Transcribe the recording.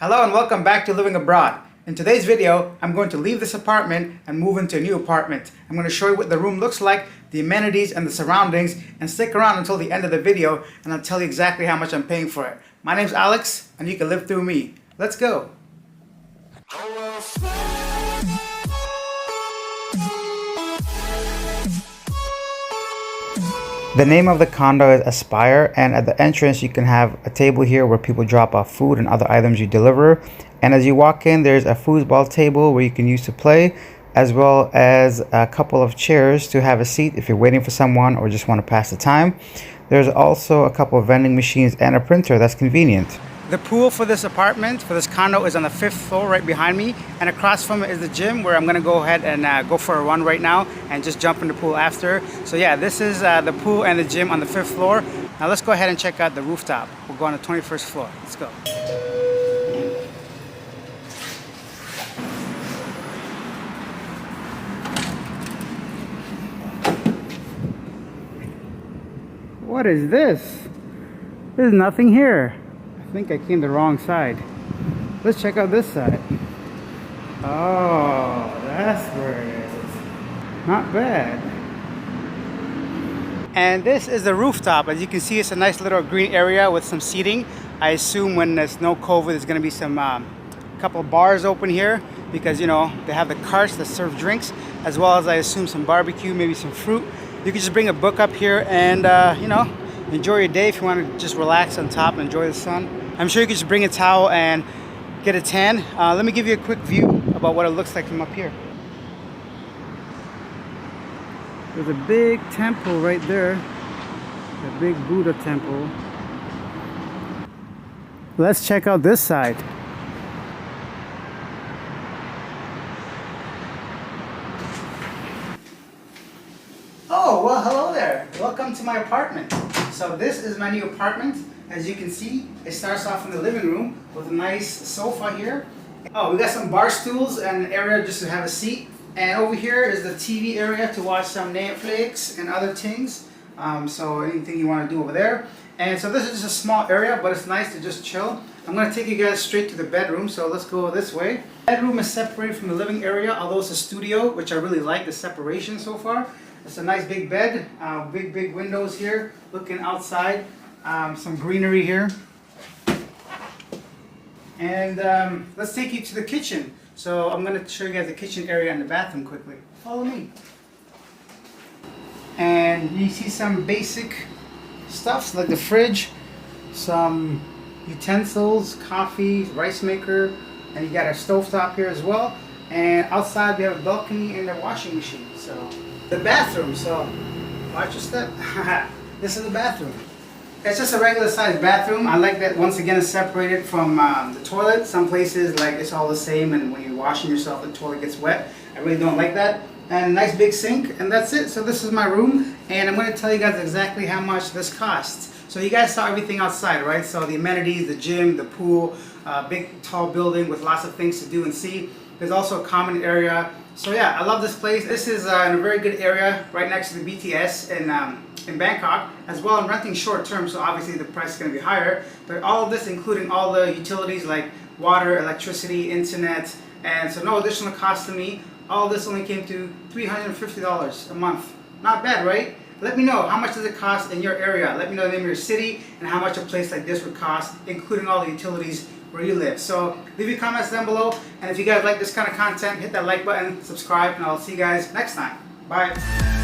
Hello and welcome back to Living Abroad. In today's video, I'm going to leave this apartment and move into a new apartment. I'm going to show you what the room looks like, the amenities and the surroundings, and stick around until the end of the video and I'll tell you exactly how much I'm paying for it. My name's Alex and you can live through me. Let's go. The name of the condo is Aspire, and at the entrance you can have a table here where people drop off food and other items you deliver. And as you walk in, there's a foosball table where you can use to play, as well as a couple of chairs to have a seat if you're waiting for someone or just want to pass the time. There's also a couple of vending machines and a printer that's convenient. The pool for this apartment, for this condo, is on the 5th floor right behind me, and across from it is the gym where I'm gonna go ahead and go for a run right now and just jump in the pool after. So yeah, this is the pool and the gym on the 5th floor. Now let's go ahead and check out the rooftop. We'll go on the 21st floor. Let's go. What is this? There's nothing here. I think I came the wrong side. Let's check out this side. Oh, that's where it is. Not bad. And this is the rooftop. As you can see, it's a nice little green area with some seating. I assume when there's no COVID, there's gonna be some couple of bars open here because, you know, they have the carts that serve drinks, as well as I assume some barbecue, maybe some fruit. You can just bring a book up here and, you know, enjoy your day if you want to just relax on top and enjoy the sun. I'm sure you can just bring a towel and get a tan. Let me give you a quick view about what it looks like from up here. There's a big temple right there, a big Buddha temple. Let's check out this side. Oh, well, hello there. Welcome to my apartment. So this is my new apartment. As you can see, it starts off in the living room with a nice sofa here. Oh, we got some bar stools and an area just to have a seat. And over here is the TV area to watch some Netflix and other things. So anything you want to do over there. And so this is just a small area, but it's nice to just chill. I'm going to take you guys straight to the bedroom, so let's go this way. The bedroom is separated from the living area, although it's a studio, which I really like the separation so far. It's a nice big bed, big windows here, looking outside. Some greenery here. And let's take you to the kitchen. So I'm going to show you guys the kitchen area and the bathroom quickly. Follow me. And you see some basic stuff like the fridge, some utensils, coffee, rice maker, and you got a stovetop here as well. And outside we have a balcony and a washing machine. So the bathroom, so watch your step. This is the bathroom. It's just a regular sized bathroom. I like that once again it's separated from the toilet. Some places like it's all the same and when you're washing yourself the toilet gets wet. I really don't like that. And a nice big sink, and that's it. So this is my room and I'm going to tell you guys exactly how much this costs. So you guys saw everything outside, right? So the amenities, the gym, the pool, big tall building with lots of things to do and see. There's also a common area. So yeah, I love this place. This is in a very good area right next to the BTS in Bangkok. As well, I'm renting short term, so obviously the price is going to be higher. But all of this, including all the utilities like water, electricity, internet, and so no additional cost to me. All of this only came to $350 a month. Not bad, right? Let me know, how much does it cost in your area? Let me know the name of your city and how much a place like this would cost, including all the utilities where you live. So leave your comments down below, and if you guys like this kind of content, hit that like button, subscribe, and I'll see you guys next time. Bye.